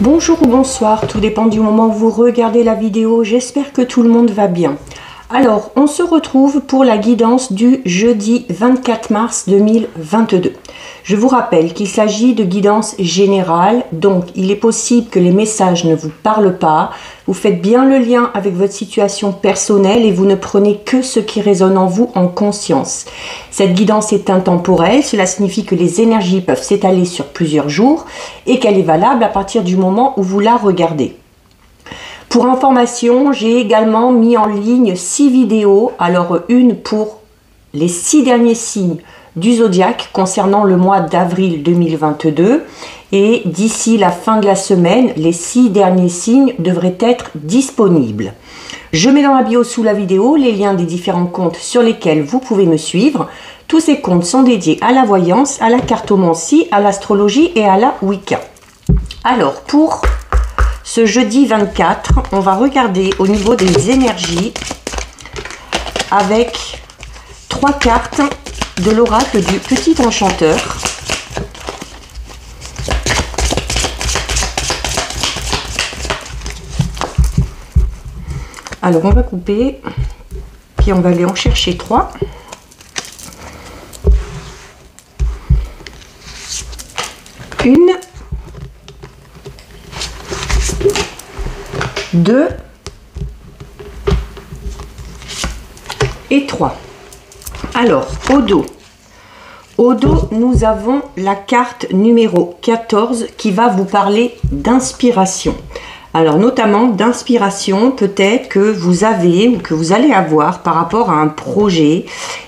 Bonjour ou bonsoir, tout dépend du moment où vous regardez la vidéo. J'espère que tout le monde va bien. Alors, on se retrouve pour la guidance du jeudi 24 mars 2022. Je vous rappelle qu'il s'agit de guidance générale, donc il est possible que les messages ne vous parlent pas. Vous faites bien le lien avec votre situation personnelle et vous ne prenez que ce qui résonne en vous en conscience. Cette guidance est intemporelle, cela signifie que les énergies peuvent s'étaler sur plusieurs jours et qu'elle est valable à partir du moment où vous la regardez. Pour information, j'ai également mis en ligne 6 vidéos, alors une pour les 6 derniers signes du zodiaque concernant le mois d'avril 2022 et d'ici la fin de la semaine, les 6 derniers signes devraient être disponibles. Je mets dans la bio sous la vidéo les liens des différents comptes sur lesquels vous pouvez me suivre. Tous ces comptes sont dédiés à la voyance, à la cartomancie, à l'astrologie et à la Wicca. Alors pour ce jeudi 24, on va regarder au niveau des énergies avec 3 cartes de l'oracle du petit enchanteur. Alors on va couper, puis on va aller en chercher 3. Une, 2 et 3. Alors, au dos, nous avons la carte numéro 14 qui va vous parler d'inspiration. Alors, notamment d'inspiration peut-être que vous avez ou que vous allez avoir par rapport à un projet.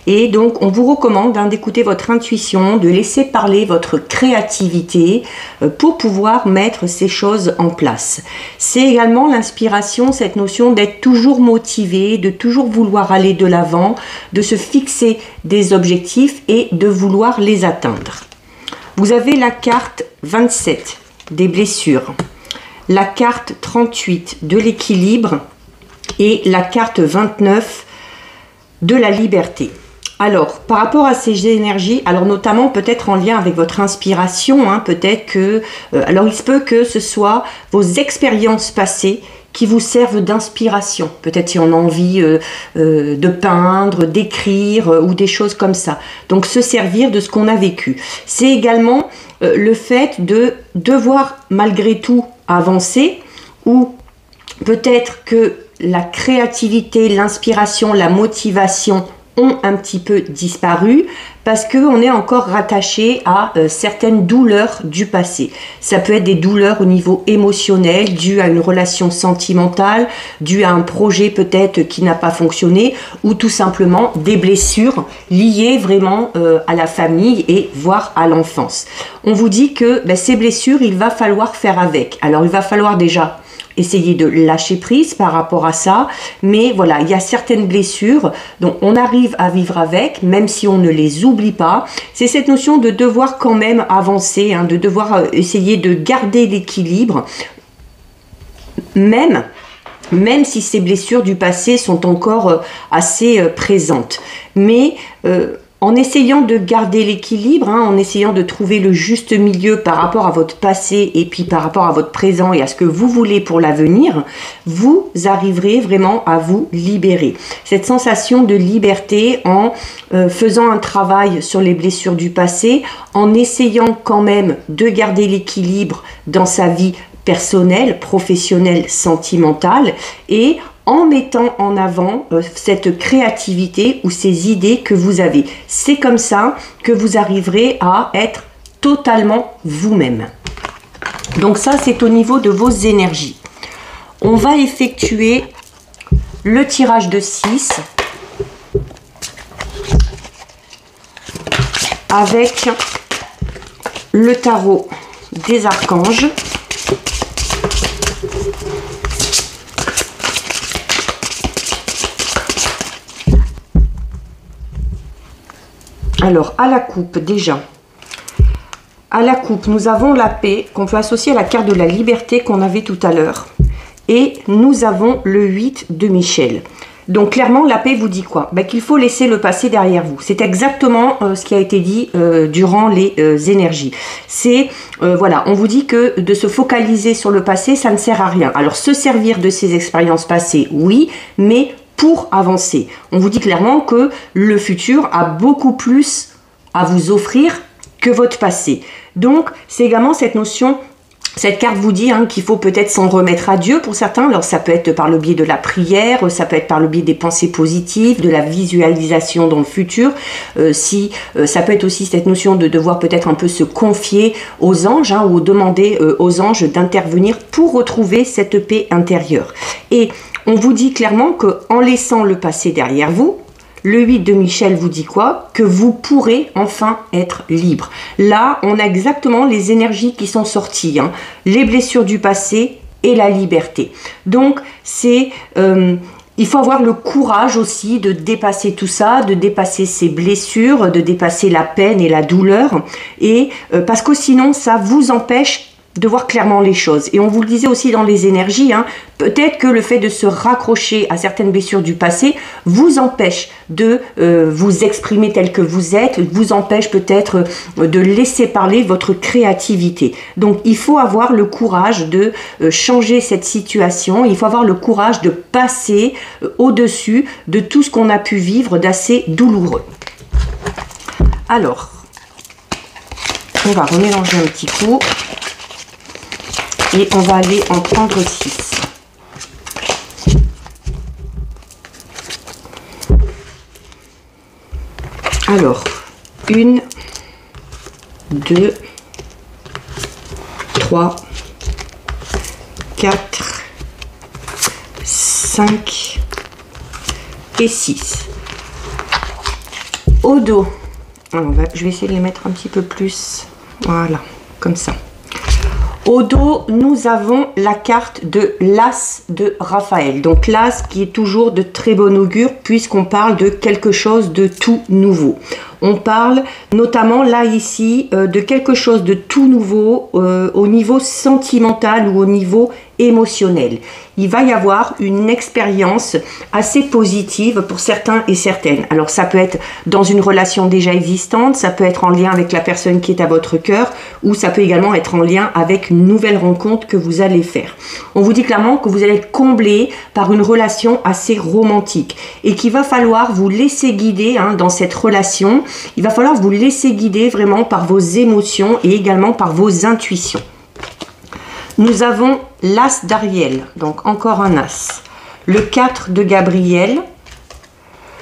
Et donc, on vous recommande d'écouter votre intuition, de laisser parler votre créativité pour pouvoir mettre ces choses en place. C'est également l'inspiration, cette notion d'être toujours motivé, de toujours vouloir aller de l'avant, de se fixer des objectifs et de vouloir les atteindre. Vous avez la carte 27 des blessures, la carte 38 de l'équilibre et la carte 29 de la liberté. Alors, par rapport à ces énergies, alors notamment peut-être en lien avec votre inspiration, peut-être que, alors il se peut que ce soit vos expériences passées qui vous servent d'inspiration. Peut-être si on a envie de peindre, d'écrire ou des choses comme ça. Donc se servir de ce qu'on a vécu. C'est également le fait de devoir malgré tout avancer, ou peut-être que la créativité, l'inspiration, la motivation ont un petit peu disparu parce qu'on est encore rattaché à certaines douleurs du passé. Ça peut être des douleurs au niveau émotionnel, dues à une relation sentimentale, dues à un projet peut-être qui n'a pas fonctionné, ou tout simplement des blessures liées vraiment à la famille et voire à l'enfance. On vous dit que ces blessures, il va falloir faire avec. Alors il va falloir déjà essayer de lâcher prise par rapport à ça, mais voilà, il y a certaines blessures dont on arrive à vivre avec, même si on ne les oublie pas. C'est cette notion de devoir quand même avancer, de devoir essayer de garder l'équilibre, même si ces blessures du passé sont encore assez présentes. Mais en essayant de garder l'équilibre, en essayant de trouver le juste milieu par rapport à votre passé et puis par rapport à votre présent et à ce que vous voulez pour l'avenir, vous arriverez vraiment à vous libérer. Cette sensation de liberté en faisant un travail sur les blessures du passé, en essayant quand même de garder l'équilibre dans sa vie personnelle, professionnelle, sentimentale, et en mettant en avant cette créativité ou ces idées que vous avez. C'est comme ça que vous arriverez à être totalement vous-même. Donc ça, c'est au niveau de vos énergies. On va effectuer le tirage de 6 avec le tarot des archanges. Alors, à la coupe, déjà, à la coupe, nous avons la paix qu'on peut associer à la carte de la liberté qu'on avait tout à l'heure. Et nous avons le 8 de Michel. Donc clairement, la paix vous dit quoi? Ben, qu'il faut laisser le passé derrière vous. C'est exactement ce qui a été dit durant les énergies. C'est, voilà, on vous dit que de se focaliser sur le passé, ça ne sert à rien. Alors se servir de ces expériences passées, oui, mais pour avancer. On vous dit clairement que le futur a beaucoup plus à vous offrir que votre passé. Donc c'est également cette notion. Cette carte vous dit qu'il faut peut-être s'en remettre à Dieu pour certains. Alors ça peut être par le biais de la prière, ça peut être par le biais des pensées positives, de la visualisation dans le futur. Ça peut être aussi cette notion de devoir peut-être un peu se confier aux anges ou demander aux anges d'intervenir pour retrouver cette paix intérieure. Et on vous dit clairement qu'en laissant le passé derrière vous, le 8 de Michel vous dit quoi? Que vous pourrez enfin être libre. Là, on a exactement les énergies qui sont sorties. Les blessures du passé et la liberté. Donc, c'est... il faut avoir le courage aussi de dépasser tout ça, de dépasser ces blessures, de dépasser la peine et la douleur. Et parce que sinon, ça vous empêche de voir clairement les choses. Et on vous le disait aussi dans les énergies, peut-être que le fait de se raccrocher à certaines blessures du passé vous empêche de vous exprimer tel que vous êtes, vous empêche peut-être de laisser parler votre créativité. Donc il faut avoir le courage de changer cette situation, il faut avoir le courage de passer au-dessus de tout ce qu'on a pu vivre d'assez douloureux. Alors, on va remélanger un petit coup. Et on va aller en prendre 6. Alors, 1, 2, 3, 4, 5 et 6. Au dos, alors, je vais essayer de les mettre un petit peu plus, voilà, comme ça. Au dos, nous avons la carte de l'As de Raphaël. Donc l'As qui est toujours de très bon augure puisqu'on parle de quelque chose de tout nouveau. On parle notamment là ici de quelque chose de tout nouveau au niveau sentimental ou au niveau émotionnel. Il va y avoir une expérience assez positive pour certains et certaines. Alors ça peut être dans une relation déjà existante, ça peut être en lien avec la personne qui est à votre cœur ou ça peut également être en lien avec une nouvelle rencontre que vous allez faire. On vous dit clairement que vous allez être comblé par une relation assez romantique et qu'il va falloir vous laisser guider dans cette relation. Il va falloir vous laisser guider vraiment par vos émotions et également par vos intuitions. Nous avons l'As d'Ariel, donc encore un As. Le 4 de Gabriel,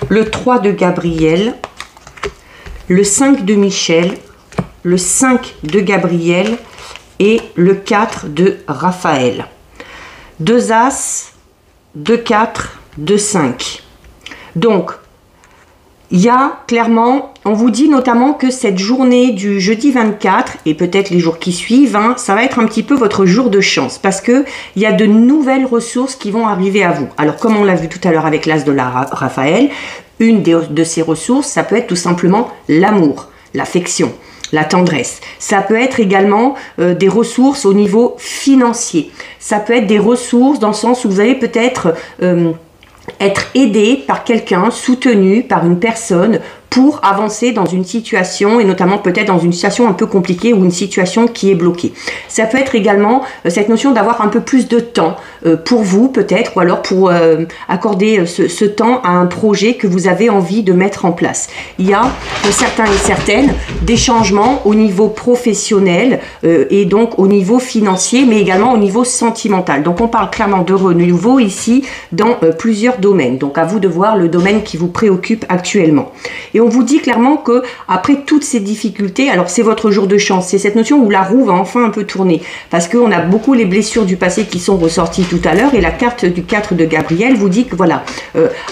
le 3 de Gabriel, le 5 de Michel, le 5 de Gabriel et le 4 de Raphaël. 2 As, 2 4, 2 5. Donc, il y a clairement, on vous dit notamment que cette journée du jeudi 24 et peut-être les jours qui suivent, ça va être un petit peu votre jour de chance parce que il y a de nouvelles ressources qui vont arriver à vous. Alors comme on l'a vu tout à l'heure avec l'As de Raphaël, une de ces ressources, ça peut être tout simplement l'amour, l'affection, la tendresse. Ça peut être également des ressources au niveau financier. Ça peut être des ressources dans le sens où vous allez peut-être être aidé par quelqu'un, soutenu par une personne pour avancer dans une situation et notamment peut-être dans une situation un peu compliquée ou une situation qui est bloquée. Ça peut être également cette notion d'avoir un peu plus de temps pour vous peut-être ou alors pour accorder ce temps à un projet que vous avez envie de mettre en place. Il y a pour certains et certaines des changements au niveau professionnel et donc au niveau financier mais également au niveau sentimental. Donc on parle clairement de renouveau ici dans plusieurs domaines. Donc à vous de voir le domaine qui vous préoccupe actuellement. Et on vous dit clairement que après toutes ces difficultés, alors c'est votre jour de chance, c'est cette notion où la roue va enfin un peu tourner, parce qu'on a beaucoup les blessures du passé qui sont ressorties tout à l'heure, et la carte du 4 de Gabriel vous dit que voilà,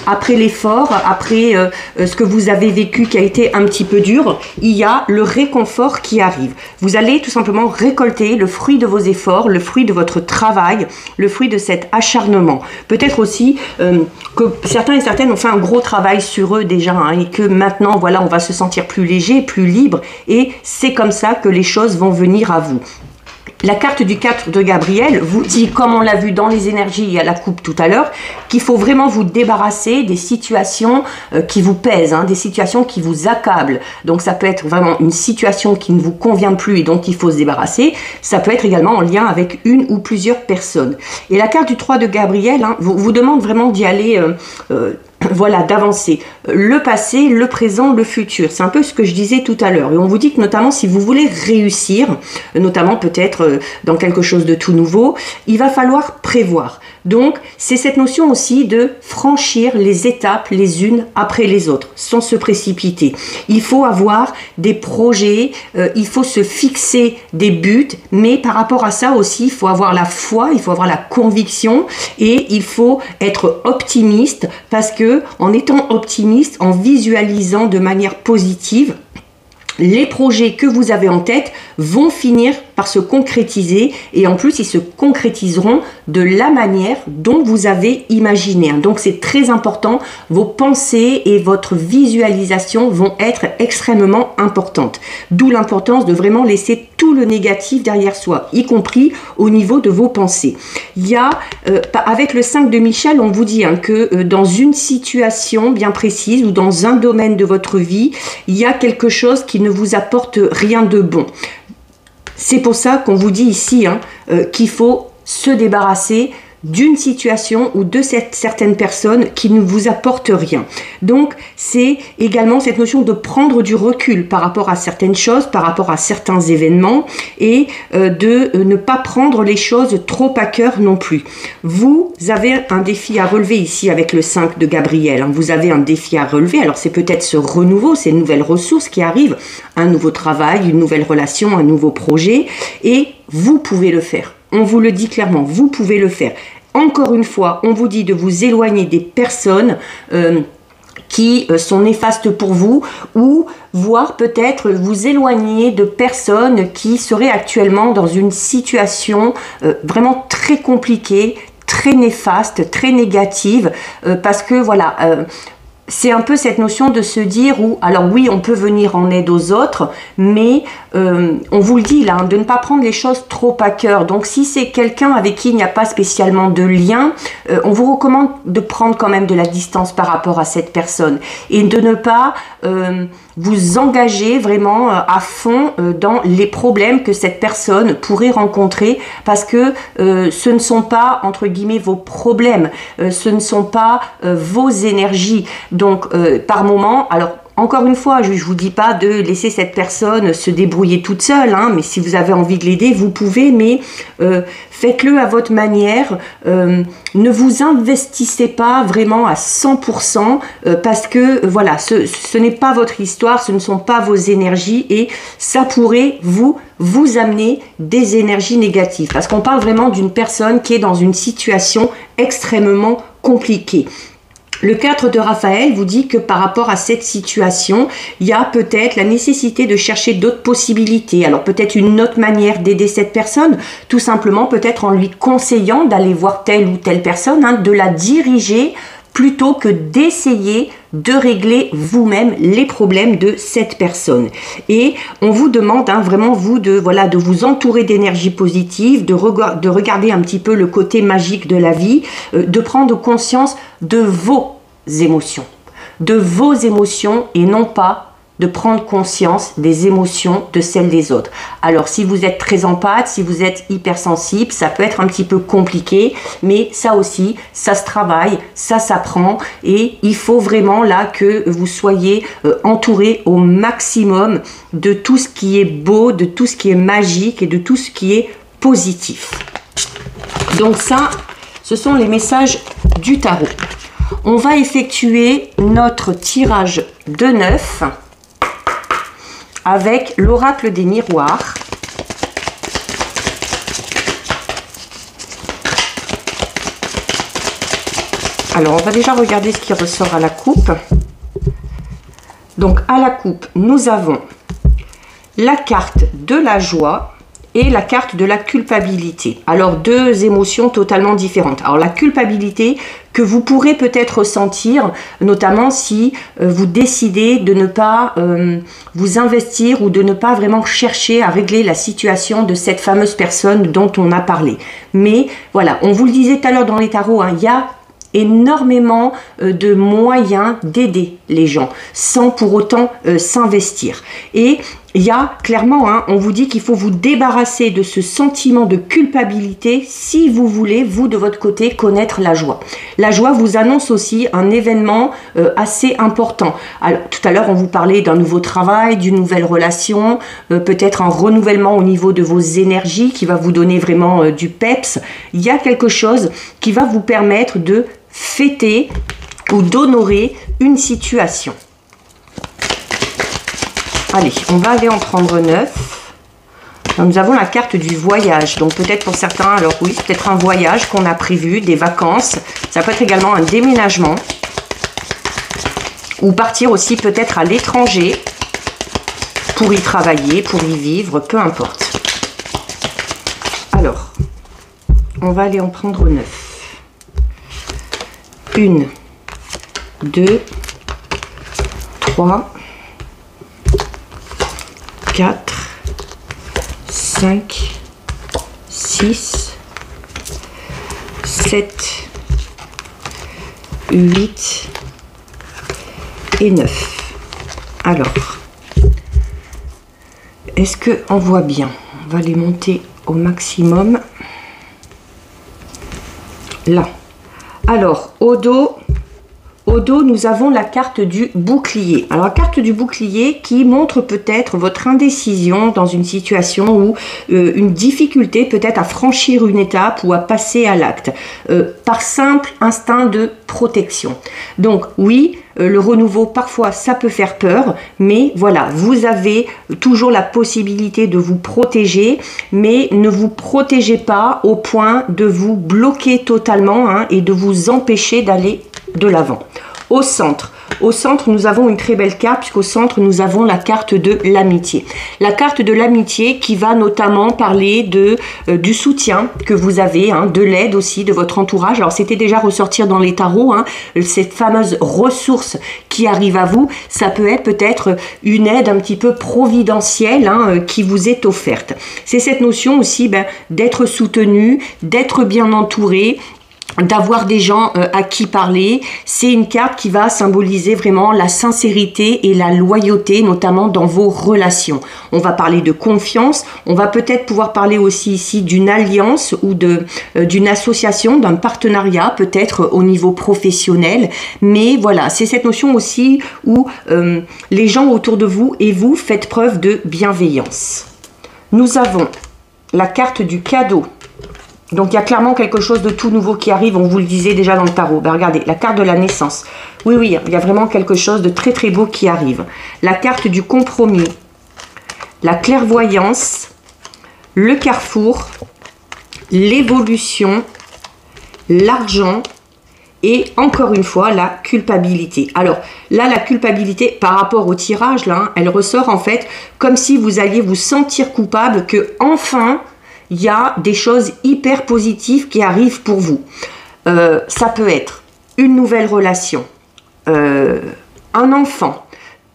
après l'effort, après ce que vous avez vécu qui a été un petit peu dur, il y a le réconfort qui arrive. Vous allez tout simplement récolter le fruit de vos efforts, le fruit de votre travail, le fruit de cet acharnement. Peut-être aussi que certains et certaines ont fait un gros travail sur eux déjà, et que maintenant, voilà, on va se sentir plus léger, plus libre, et c'est comme ça que les choses vont venir à vous. La carte du 4 de Gabriel vous dit, comme on l'a vu dans les énergies à la coupe tout à l'heure, qu'il faut vraiment vous débarrasser des situations qui vous pèsent, hein, des situations qui vous accablent. Donc ça peut être vraiment une situation qui ne vous convient plus et dont il faut se débarrasser. Ça peut être également en lien avec une ou plusieurs personnes. Et la carte du 3 de Gabriel hein, vous demande vraiment d'y aller... voilà, d'avancer. Le passé, le présent, le futur. C'est un peu ce que je disais tout à l'heure. Et on vous dit que notamment si vous voulez réussir, notamment peut-être dans quelque chose de tout nouveau, il va falloir prévoir. Donc, c'est cette notion aussi de franchir les étapes les unes après les autres, sans se précipiter. Il faut avoir des projets, il faut se fixer des buts, mais par rapport à ça aussi, il faut avoir la foi, il faut avoir la conviction et il faut être optimiste parce que en étant optimiste, en visualisant de manière positive, les projets que vous avez en tête vont finir par se concrétiser et en plus ils se concrétiseront de la manière dont vous avez imaginé. Donc c'est très important, vos pensées et votre visualisation vont être extrêmement importantes. D'où l'importance de vraiment laisser tout le négatif derrière soi, y compris au niveau de vos pensées. Il y a, avec le 5 de Michel, on vous dit hein, que dans une situation bien précise ou dans un domaine de votre vie, il y a quelque chose qui ne vous apporte rien de bon. C'est pour ça qu'on vous dit ici hein, qu'il faut se débarrasser d'une situation ou de certaines personnes qui ne vous apportent rien. Donc, c'est également cette notion de prendre du recul par rapport à certaines choses, par rapport à certains événements et de ne pas prendre les choses trop à cœur non plus. Vous avez un défi à relever ici avec le 5 de Gabriel. Hein. Vous avez un défi à relever. Alors, c'est peut-être ce renouveau, ces nouvelles ressources qui arrivent, un nouveau travail, une nouvelle relation, un nouveau projet et vous pouvez le faire. On vous le dit clairement, vous pouvez le faire. Encore une fois, on vous dit de vous éloigner des personnes qui sont néfastes pour vous ou voire peut-être vous éloigner de personnes qui seraient actuellement dans une situation vraiment très compliquée, très néfaste, très négative parce que voilà... c'est un peu cette notion de se dire où, alors oui, on peut venir en aide aux autres, mais on vous le dit là, hein, de ne pas prendre les choses trop à cœur. Donc si c'est quelqu'un avec qui il n'y a pas spécialement de lien, on vous recommande de prendre quand même de la distance par rapport à cette personne et de ne pas vous engager vraiment à fond dans les problèmes que cette personne pourrait rencontrer parce que ce ne sont pas, entre guillemets, vos problèmes, ce ne sont pas vos énergies. Donc, par moment, alors, encore une fois, je ne vous dis pas de laisser cette personne se débrouiller toute seule, hein, mais si vous avez envie de l'aider, vous pouvez, mais faites-le à votre manière. Ne vous investissez pas vraiment à 100% parce que, voilà, ce n'est pas votre histoire, ce ne sont pas vos énergies et ça pourrait vous amener des énergies négatives. Parce qu'on parle vraiment d'une personne qui est dans une situation extrêmement compliquée. Le 4 de Raphaël vous dit que par rapport à cette situation, il y a peut-être la nécessité de chercher d'autres possibilités. Alors peut-être une autre manière d'aider cette personne, tout simplement peut-être en lui conseillant d'aller voir telle ou telle personne, hein, de la diriger plutôt que d'essayer de régler vous-même les problèmes de cette personne. Et on vous demande hein, vraiment vous de vous entourer d'énergie positive, de regarder un petit peu le côté magique de la vie, de prendre conscience de vos émotions et non pas de prendre conscience des émotions de celles des autres. Alors si vous êtes très empathe, si vous êtes hypersensible, ça peut être un petit peu compliqué, mais ça aussi, ça se travaille, ça s'apprend et il faut vraiment là que vous soyez entouré au maximum de tout ce qui est beau, de tout ce qui est magique et de tout ce qui est positif. Donc ça, ce sont les messages du tarot. On va effectuer notre tirage de 9 avec l'oracle des miroirs. Alors, on va déjà regarder ce qui ressort à la coupe. Donc, à la coupe, nous avons la carte de la joie et la carte de la culpabilité. Alors, deux émotions totalement différentes. Alors, la culpabilité que vous pourrez peut-être ressentir, notamment si vous décidez de ne pas vous investir ou de ne pas vraiment chercher à régler la situation de cette fameuse personne dont on a parlé. Mais voilà, on vous le disait tout à l'heure dans les tarots, hein, il y a énormément de moyens d'aider les gens sans pour autant s'investir. Et il y a clairement, hein, on vous dit qu'il faut vous débarrasser de ce sentiment de culpabilité si vous voulez, vous de votre côté, connaître la joie. La joie vous annonce aussi un événement assez important. Alors, tout à l'heure, on vous parlait d'un nouveau travail, d'une nouvelle relation, peut-être un renouvellement au niveau de vos énergies qui va vous donner vraiment du peps. Il y a quelque chose qui va vous permettre de fêter ou d'honorer une situation. Allez, on va aller en prendre 9. Alors, nous avons la carte du voyage. Donc peut-être pour certains, alors oui, peut-être un voyage qu'on a prévu, des vacances. Ça peut être également un déménagement. Ou partir aussi peut-être à l'étranger pour y travailler, pour y vivre, peu importe. Alors, on va aller en prendre 9. 1, 2, 3, 4, 5, 6, 7, 8 et 9. Alors, est-ce qu'on voit bien? On va les monter au maximum. Là. Alors, au dos, nous avons la carte du bouclier. Alors, la carte du bouclier qui montre peut-être votre indécision dans une situation où une difficulté peut-être à franchir une étape ou à passer à l'acte par simple instinct de protection. Donc, oui, le renouveau, parfois, ça peut faire peur, mais voilà, vous avez toujours la possibilité de vous protéger, mais ne vous protégez pas au point de vous bloquer totalement, hein, et de vous empêcher d'aller de l'avant. Au centre, nous avons une très belle carte, puisqu'au centre, nous avons la carte de l'amitié. La carte de l'amitié qui va notamment parler du soutien que vous avez, hein, de l'aide aussi de votre entourage. Alors, c'était déjà ressortir dans les tarots, hein, cette fameuse ressource qui arrive à vous. Ça peut être peut-être une aide un petit peu providentielle, hein, qui vous est offerte. C'est cette notion aussi d'être soutenu, d'être bien entouré, d'avoir des gens à qui parler. C'est une carte qui va symboliser vraiment la sincérité et la loyauté, notamment dans vos relations. On va parler de confiance, on va peut-être pouvoir parler aussi ici d'une alliance ou d'une association, d'un partenariat, peut-être au niveau professionnel. Mais voilà, c'est cette notion aussi où les gens autour de vous et vous faites preuve de bienveillance. Nous avons la carte du cadeau. Donc, il y a clairement quelque chose de tout nouveau qui arrive, on vous le disait déjà dans le tarot. Regardez, la carte de la naissance. Oui, il y a vraiment quelque chose de très très beau qui arrive. La carte du compromis, la clairvoyance, le carrefour, l'évolution, l'argent et encore une fois, la culpabilité. Alors là, la culpabilité par rapport au tirage, là, hein, elle ressort en fait comme si vous alliez vous sentir coupable que enfin il y a des choses hyper positives qui arrivent pour vous. Ça peut être une nouvelle relation, un enfant,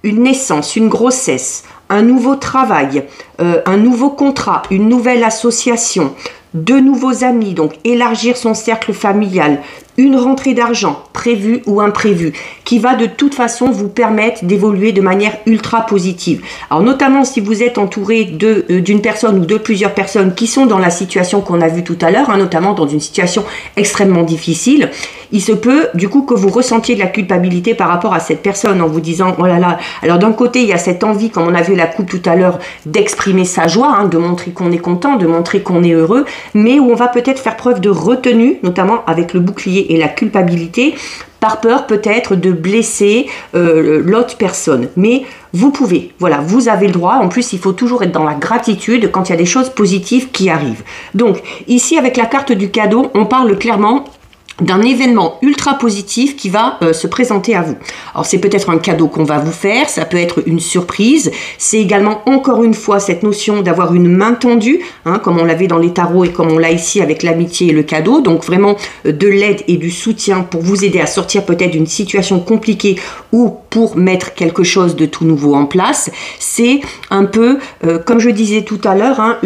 une naissance, une grossesse, un nouveau travail, un nouveau contrat, une nouvelle association, de nouveaux amis, donc élargir son cercle familial, une rentrée d'argent prévue ou imprévue, qui va de toute façon vous permettre d'évoluer de manière ultra positive. Alors notamment si vous êtes entouré d'une personne ou de plusieurs personnes qui sont dans la situation qu'on a vue tout à l'heure, hein, notamment dans une situation extrêmement difficile, il se peut du coup que vous ressentiez de la culpabilité par rapport à cette personne en vous disant oh là là. Alors d'un côté il y a cette envie, comme on a vu la coupe tout à l'heure, d'exprimer sa joie, hein, de montrer qu'on est content, de montrer qu'on est heureux, mais où on va peut-être faire preuve de retenue, notamment avec le bouclier et la culpabilité, par peur peut-être de blesser l'autre personne. Mais vous pouvez, voilà, vous avez le droit. En plus, il faut toujours être dans la gratitude quand il y a des choses positives qui arrivent. Donc, ici, avec la carte du cadeau, on parle clairement d'un événement ultra positif qui va se présenter à vous. Alors c'est peut-être un cadeau qu'on va vous faire, ça peut être une surprise, c'est également encore une fois cette notion d'avoir une main tendue, hein, comme on l'avait dans les tarots et comme on l'a ici avec l'amitié et le cadeau, donc vraiment de l'aide et du soutien pour vous aider à sortir peut-être d'une situation compliquée ou pour mettre quelque chose de tout nouveau en place. C'est un peu, comme je disais tout à l'heure, hein,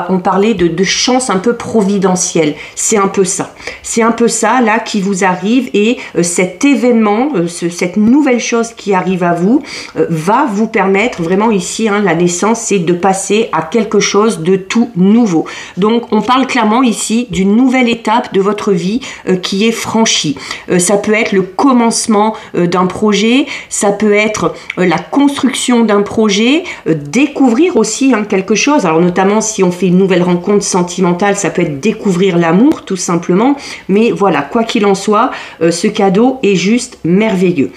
on parlait de chance un peu providentielle, c'est un peu ça. C'est un peu ça là qui vous arrive et cet événement, cette nouvelle chose qui arrive à vous va vous permettre vraiment ici, hein, la naissance, c'est de passer à quelque chose de tout nouveau. Donc on parle clairement ici d'une nouvelle étape de votre vie qui est franchie. Ça peut être le commencement d'un projet, ça peut être la construction d'un projet, découvrir aussi, hein, quelque chose. Alors notamment si on fait une nouvelle rencontre sentimentale, ça peut être découvrir l'amour tout simplement. Mais voilà, quoi qu'il en soit, ce cadeau est juste merveilleux.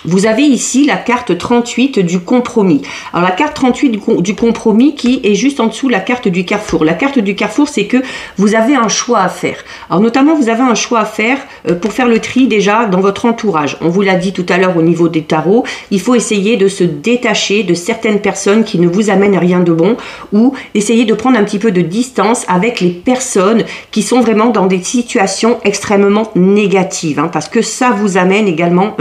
Vous avez ici la carte 38 du compromis. Alors la carte 38 du compromis qui est juste en dessous la carte du carrefour. La carte du carrefour, c'est que vous avez un choix à faire. Alors notamment, vous avez un choix à faire pour faire le tri déjà dans votre entourage. On vous l'a dit tout à l'heure au niveau des tarots, il faut essayer de se détacher de certaines personnes qui ne vous amènent rien de bon ou essayer de prendre un petit peu de distance avec les personnes qui sont vraiment dans des situations extrêmement négatives, hein, parce que ça vous amène également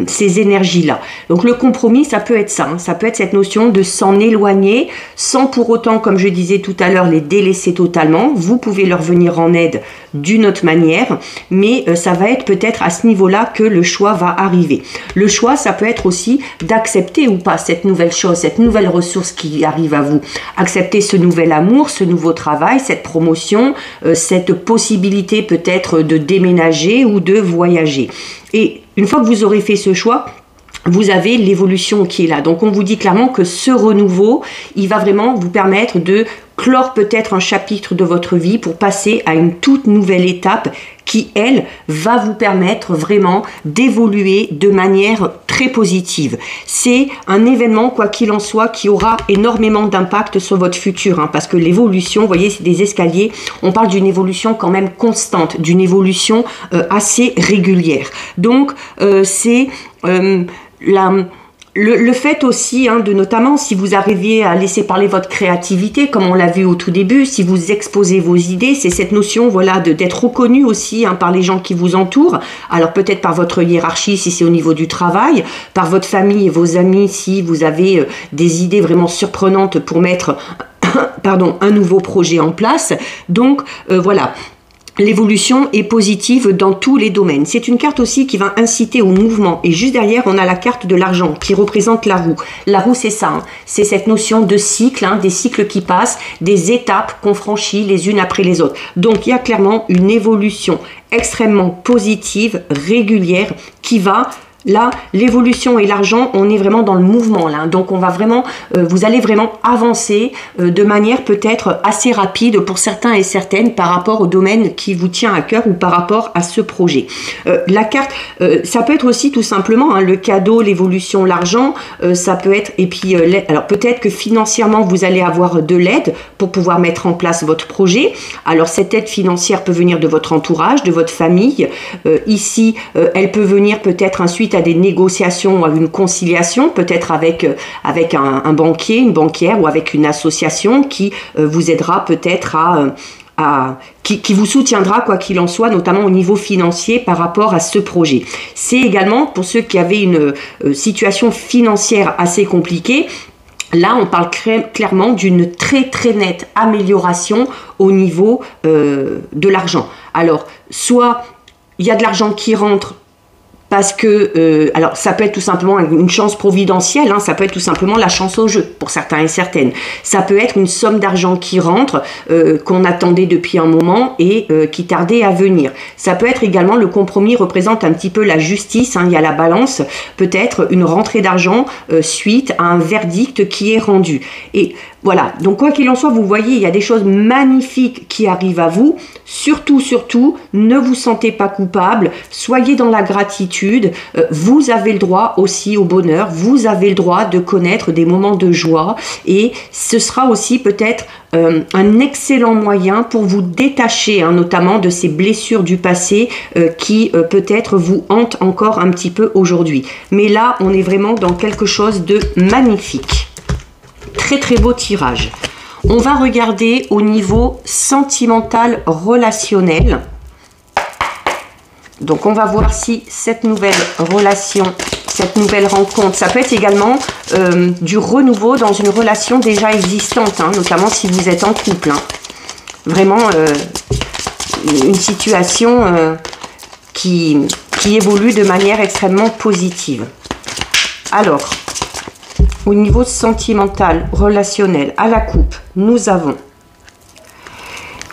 ces énergies-là. Donc le compromis, ça peut être ça, hein, ça peut être cette notion de s'en éloigner sans pour autant, comme je disais tout à l'heure, les délaisser totalement. Vous pouvez leur venir en aide d'une autre manière, mais ça va être peut-être à ce niveau-là que le choix va arriver. Le choix, ça peut être aussi d'accepter ou pas cette nouvelle chose, cette nouvelle ressource qui arrive à vous. Accepter ce nouvel amour, ce nouveau travail, cette promotion, cette possibilité peut-être de déménager ou de voyager. Et une fois que vous aurez fait ce choix, vous avez l'évolution qui est là. Donc on vous dit clairement que ce renouveau, il va vraiment vous permettre de clore peut-être un chapitre de votre vie pour passer à une toute nouvelle étape qui, elle, va vous permettre vraiment d'évoluer de manière très positive. C'est un événement, quoi qu'il en soit, qui aura énormément d'impact sur votre futur, hein, parce que l'évolution, vous voyez, c'est des escaliers, on parle d'une évolution quand même constante, d'une évolution assez régulière. Donc, c'est le fait aussi, hein, de notamment si vous arrivez à laisser parler votre créativité, comme on l'a vu au tout début, si vous exposez vos idées, c'est cette notion, voilà, d'être reconnu aussi, hein, par les gens qui vous entourent. Alors peut-être par votre hiérarchie si c'est au niveau du travail, par votre famille et vos amis si vous avez des idées vraiment surprenantes pour mettre un nouveau projet en place. Donc voilà. L'évolution est positive dans tous les domaines. C'est une carte aussi qui va inciter au mouvement. Et juste derrière, on a la carte de l'argent qui représente la roue. La roue, c'est ça, hein. C'est cette notion de cycle, hein, des cycles qui passent, des étapes qu'on franchit les unes après les autres. Donc, il y a clairement une évolution extrêmement positive, régulière, qui va... Là, l'évolution et l'argent, on est vraiment dans le mouvement là. Donc, on va vraiment, vous allez vraiment avancer de manière peut-être assez rapide pour certains et certaines par rapport au domaine qui vous tient à cœur ou par rapport à ce projet. La carte, ça peut être aussi tout simplement, hein, le cadeau, l'évolution, l'argent, ça peut être, et puis alors peut-être que financièrement vous allez avoir de l'aide pour pouvoir mettre en place votre projet. Alors cette aide financière peut venir de votre entourage, de votre famille. Ici, elle peut venir peut-être ensuite à des négociations ou à une conciliation, peut-être avec un banquier, une banquière ou avec une association qui vous aidera peut-être qui vous soutiendra quoi qu'il en soit, notamment au niveau financier par rapport à ce projet. C'est également pour ceux qui avaient une situation financière assez compliquée. Là, on parle clairement d'une très très nette amélioration au niveau de l'argent. Alors, soit il y a de l'argent qui rentre parce que, alors ça peut être tout simplement une chance providentielle, hein, ça peut être tout simplement la chance au jeu pour certains et certaines. Ça peut être une somme d'argent qui rentre, qu'on attendait depuis un moment et qui tardait à venir. Ça peut être également, le compromis représente un petit peu la justice, hein, il y a la balance, peut-être une rentrée d'argent suite à un verdict qui est rendu. Et Voilà, donc quoi qu'il en soit, vous voyez, il y a des choses magnifiques qui arrivent à vous. Surtout, surtout, ne vous sentez pas coupable, soyez dans la gratitude. Vous avez le droit aussi au bonheur, vous avez le droit de connaître des moments de joie et ce sera aussi peut-être un excellent moyen pour vous détacher, hein, notamment de ces blessures du passé qui peut-être vous hantent encore un petit peu aujourd'hui. Mais là, on est vraiment dans quelque chose de magnifique. Très très beau tirage. On va regarder au niveau sentimental relationnel. Donc on va voir si cette nouvelle relation, cette nouvelle rencontre, ça peut être également du renouveau dans une relation déjà existante, hein, notamment si vous êtes en couple. Hein. Vraiment une situation qui évolue de manière extrêmement positive. Alors, au niveau sentimental, relationnel, à la coupe, nous avons,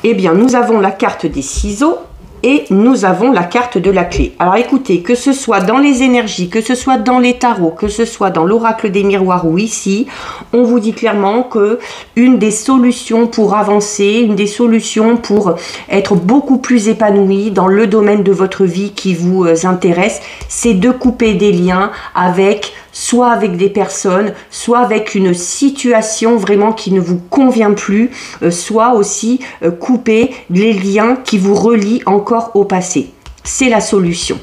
nous avons la carte des ciseaux et nous avons la carte de la clé. Alors écoutez, que ce soit dans les énergies, que ce soit dans les tarots, que ce soit dans l'oracle des miroirs ou ici, on vous dit clairement que une des solutions pour avancer, une des solutions pour être beaucoup plus épanoui dans le domaine de votre vie qui vous intéresse, c'est de couper des liens avec soit avec des personnes, soit avec une situation vraiment qui ne vous convient plus, soit aussi couper les liens qui vous relient encore au passé. C'est la solution.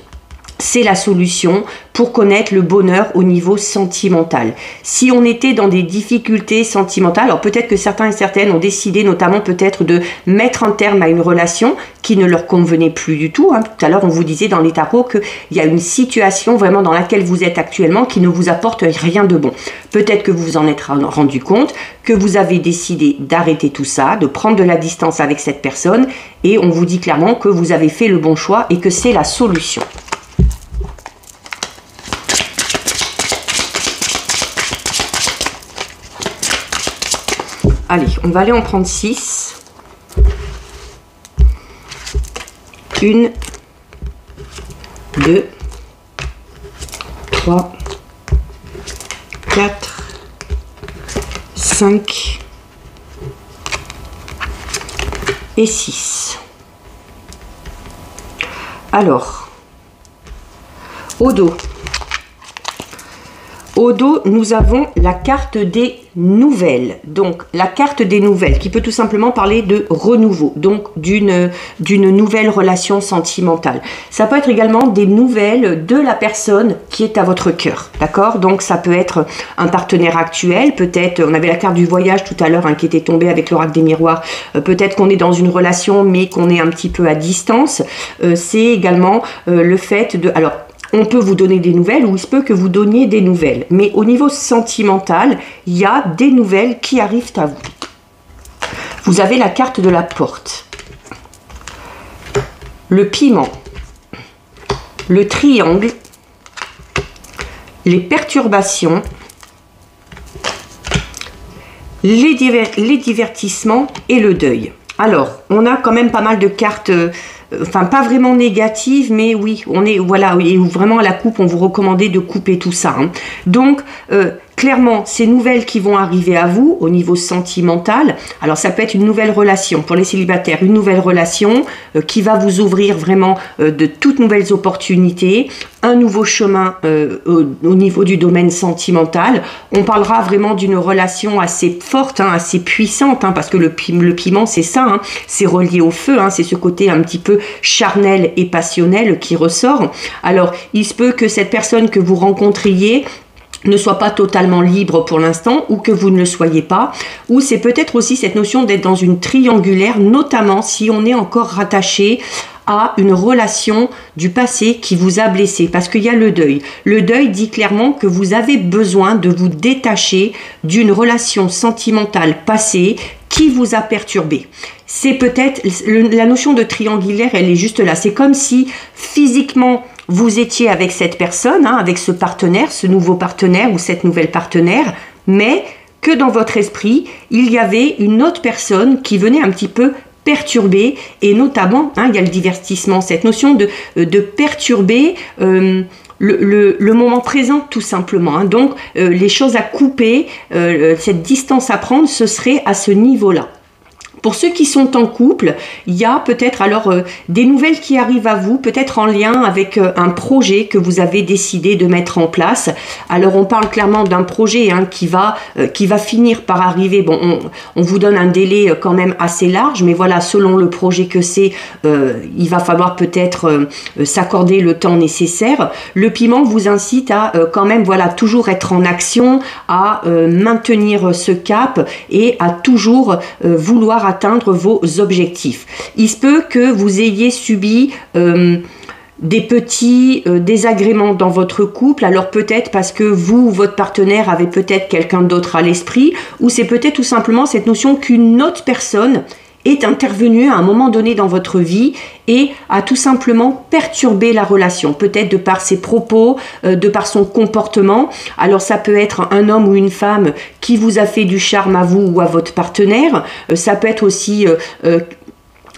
C'est la solution pour connaître le bonheur au niveau sentimental. Si on était dans des difficultés sentimentales, alors peut-être que certains et certaines ont décidé notamment peut-être de mettre un terme à une relation qui ne leur convenait plus du tout. Hein. Tout à l'heure, on vous disait dans les tarots qu'il y a une situation vraiment dans laquelle vous êtes actuellement qui ne vous apporte rien de bon. Peut-être que vous vous en êtes rendu compte, que vous avez décidé d'arrêter tout ça, de prendre de la distance avec cette personne et on vous dit clairement que vous avez fait le bon choix et que c'est la solution. Allez, on va aller en prendre 6. 1, 2, 3, 4, 5 et 6. Alors, au dos. Au dos, nous avons la carte des nouvelles. Donc, la carte des nouvelles qui peut tout simplement parler de renouveau, donc d'une nouvelle relation sentimentale. Ça peut être également des nouvelles de la personne qui est à votre cœur, d'accord? Donc, ça peut être un partenaire actuel, peut-être, on avait la carte du voyage tout à l'heure hein, qui était tombée avec l'oracle des miroirs, peut-être qu'on est dans une relation mais qu'on est un petit peu à distance. C'est également le fait de... Alors, on peut vous donner des nouvelles ou il se peut que vous donniez des nouvelles. Mais au niveau sentimental, il y a des nouvelles qui arrivent à vous. Vous avez la carte de la porte. Le piment. Le triangle. Les perturbations. Les divertissements et le deuil. Alors, on a quand même pas mal de cartes... Enfin, pas vraiment négative, mais oui, on est, voilà, et vraiment à la coupe, on vous recommandait de couper tout ça. Hein. Donc, clairement, ces nouvelles qui vont arriver à vous au niveau sentimental, alors ça peut être une nouvelle relation pour les célibataires, une nouvelle relation qui va vous ouvrir vraiment de toutes nouvelles opportunités, un nouveau chemin au niveau du domaine sentimental. On parlera vraiment d'une relation assez forte, hein, assez puissante, hein, parce que le piment, c'est ça, hein, c'est relié au feu, hein, c'est ce côté un petit peu charnel et passionnel qui ressort. Alors, il se peut que cette personne que vous rencontriez ne soit pas totalement libre pour l'instant ou que vous ne le soyez pas, ou c'est peut-être aussi cette notion d'être dans une triangulaire, notamment si on est encore rattaché à une relation du passé qui vous a blessé, parce qu'il y a le deuil. Le deuil dit clairement que vous avez besoin de vous détacher d'une relation sentimentale passée qui vous a perturbé. C'est peut-être, la notion de triangulaire, elle est juste là. C'est comme si physiquement vous étiez avec cette personne, hein, avec ce partenaire, ce nouveau partenaire ou cette nouvelle partenaire, mais que dans votre esprit, il y avait une autre personne qui venait un petit peu perturber, et notamment, hein, il y a le divertissement, cette notion de perturber le moment présent tout simplement. Hein. Donc les choses à couper, cette distance à prendre, ce serait à ce niveau-là. Pour ceux qui sont en couple, il y a peut-être alors des nouvelles qui arrivent à vous, peut-être en lien avec un projet que vous avez décidé de mettre en place. Alors on parle clairement d'un projet hein, qui va finir par arriver. Bon, on vous donne un délai quand même assez large, mais voilà, selon le projet que c'est, il va falloir peut-être s'accorder le temps nécessaire. Le piment vous incite à quand même voilà toujours être en action, à maintenir ce cap et à toujours vouloir atteindre vos objectifs. Il se peut que vous ayez subi des petits désagréments dans votre couple, alors peut-être parce que vous ou votre partenaire avez peut-être quelqu'un d'autre à l'esprit, ou c'est peut-être tout simplement cette notion qu'une autre personne est intervenue à un moment donné dans votre vie et a tout simplement perturbé la relation, peut-être de par ses propos, de par son comportement. Alors ça peut être un homme ou une femme qui vous a fait du charme à vous ou à votre partenaire, ça peut être aussi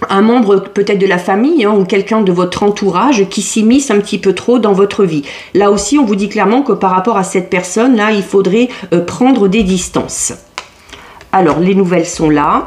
un membre peut-être de la famille hein, ou quelqu'un de votre entourage qui s'immisce un petit peu trop dans votre vie. Là aussi, on vous dit clairement que par rapport à cette personne-là, il faudrait prendre des distances. Alors, les nouvelles sont là.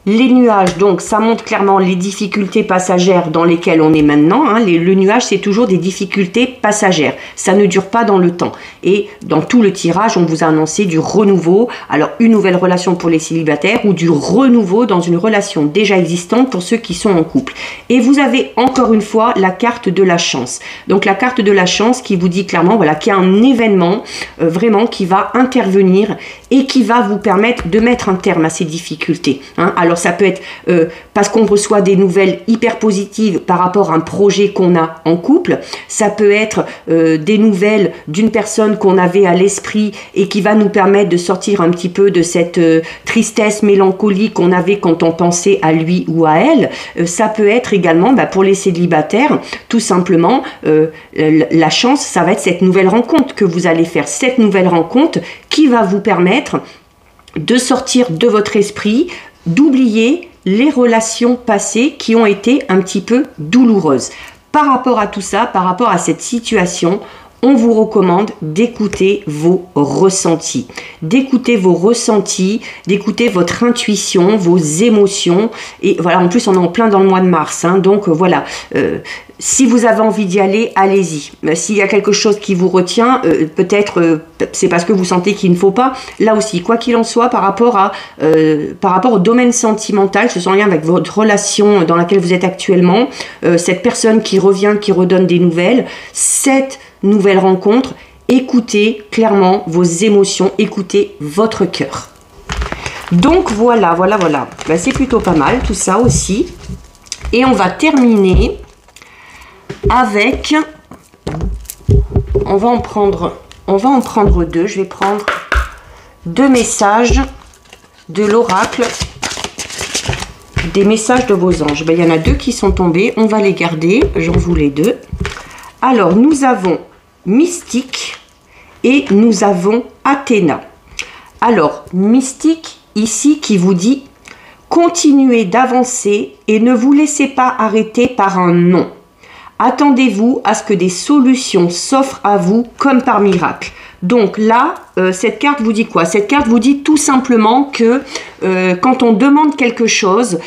Les nuages, donc ça montre clairement les difficultés passagères dans lesquelles on est maintenant. Hein. Le nuage, c'est toujours des difficultés passagères. Ça ne dure pas dans le temps. Et dans tout le tirage, on vous a annoncé du renouveau. Alors, une nouvelle relation pour les célibataires ou du renouveau dans une relation déjà existante pour ceux qui sont en couple. Et vous avez encore une fois la carte de la chance. Donc, la carte de la chance qui vous dit clairement voilà, qu'il y a un événement vraiment qui va intervenir et qui va vous permettre de mettre un terme à ces difficultés. Hein. Alors ça peut être parce qu'on reçoit des nouvelles hyper positives par rapport à un projet qu'on a en couple. Ça peut être des nouvelles d'une personne qu'on avait à l'esprit et qui va nous permettre de sortir un petit peu de cette tristesse, mélancolie qu'on avait quand on pensait à lui ou à elle. Ça peut être également pour les célibataires, tout simplement, la chance, ça va être cette nouvelle rencontre que vous allez faire. Cette nouvelle rencontre qui va vous permettre de sortir de votre esprit, d'oublier les relations passées qui ont été un petit peu douloureuses. Par rapport à tout ça, par rapport à cette situation, on vous recommande d'écouter vos ressentis. D'écouter vos ressentis, d'écouter votre intuition, vos émotions. Et voilà, en plus, on est en plein dans le mois de mars. Hein, donc voilà, si vous avez envie d'y aller, allez-y. S'il y a quelque chose qui vous retient, peut-être c'est parce que vous sentez qu'il ne faut pas. Là aussi, quoi qu'il en soit, par rapport au domaine sentimental, ce sont en lien avec votre relation dans laquelle vous êtes actuellement, cette personne qui revient, qui redonne des nouvelles, cette nouvelle rencontre, écoutez clairement vos émotions, écoutez votre cœur. Donc voilà. C'est plutôt pas mal tout ça aussi. Et on va terminer avec, on va en prendre deux. Je vais prendre deux messages de l'oracle, des messages de vos anges. Il y en a deux qui sont tombés, on va les garder, j'en voulais deux. Alors, nous avons Mystique et nous avons Athéna. Alors, Mystique, ici, qui vous dit « Continuez d'avancer et ne vous laissez pas arrêter par un non. Attendez-vous à ce que des solutions s'offrent à vous comme par miracle. » Donc là, cette carte vous dit quoi? Cette carte vous dit tout simplement que quand on demande quelque chose,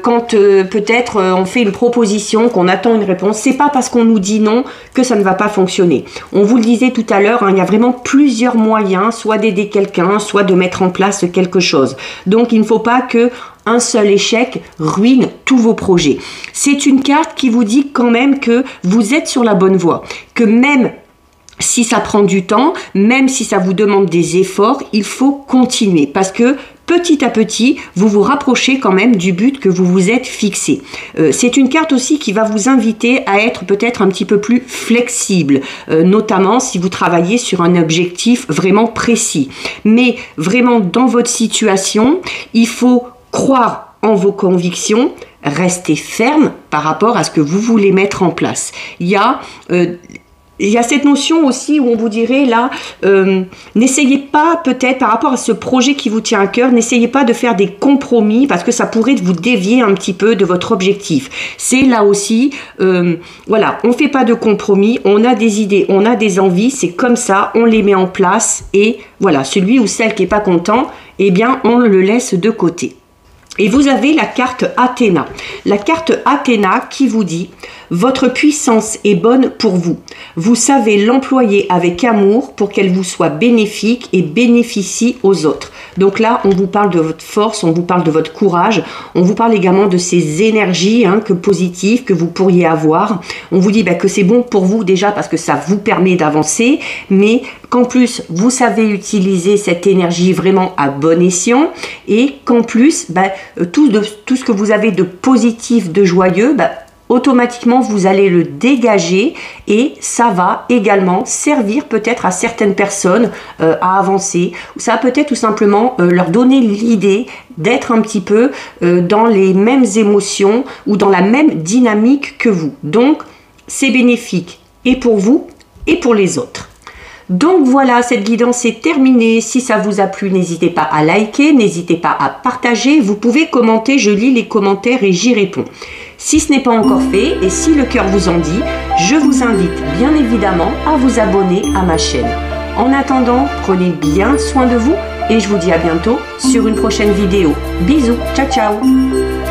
quand peut-être on fait une proposition, qu'on attend une réponse, c'est pas parce qu'on nous dit non que ça ne va pas fonctionner. On vous le disait tout à l'heure, hein, il y a vraiment plusieurs moyens, soit d'aider quelqu'un, soit de mettre en place quelque chose. Donc il ne faut pas que un seul échec ruine tous vos projets. C'est une carte qui vous dit quand même que vous êtes sur la bonne voie, que même si ça prend du temps, même si ça vous demande des efforts, il faut continuer parce que petit à petit, vous vous rapprochez quand même du but que vous vous êtes fixé. C'est une carte aussi qui va vous inviter à être peut-être un petit peu plus flexible, notamment si vous travaillez sur un objectif vraiment précis. Mais vraiment dans votre situation, il faut croire en vos convictions, rester ferme par rapport à ce que vous voulez mettre en place. Il y a il y a cette notion aussi où on vous dirait là, n'essayez pas peut-être par rapport à ce projet qui vous tient à cœur, n'essayez pas de faire des compromis parce que ça pourrait vous dévier un petit peu de votre objectif. C'est là aussi, voilà, on ne fait pas de compromis, on a des idées, on a des envies, c'est comme ça, on les met en place et voilà, celui ou celle qui n'est pas content, eh bien on le laisse de côté. Et vous avez la carte Athéna. La carte Athéna qui vous dit « Votre puissance est bonne pour vous. Vous savez l'employer avec amour pour qu'elle vous soit bénéfique et bénéficie aux autres. » Donc là, on vous parle de votre force, on vous parle de votre courage, on vous parle également de ces énergies positives que vous pourriez avoir. On vous dit que c'est bon pour vous déjà parce que ça vous permet d'avancer, mais qu'en plus, vous savez utiliser cette énergie vraiment à bon escient et qu'en plus, tout ce que vous avez de positif, de joyeux, automatiquement vous allez le dégager et ça va également servir peut-être à certaines personnes à avancer. Ça va peut-être tout simplement leur donner l'idée d'être un petit peu dans les mêmes émotions ou dans la même dynamique que vous. Donc c'est bénéfique et pour vous et pour les autres. Donc voilà, cette guidance est terminée. Si ça vous a plu, n'hésitez pas à liker, n'hésitez pas à partager. Vous pouvez commenter, je lis les commentaires et j'y réponds. Si ce n'est pas encore fait et si le cœur vous en dit, je vous invite bien évidemment à vous abonner à ma chaîne. En attendant, prenez bien soin de vous et je vous dis à bientôt sur une prochaine vidéo. Bisous, ciao ciao.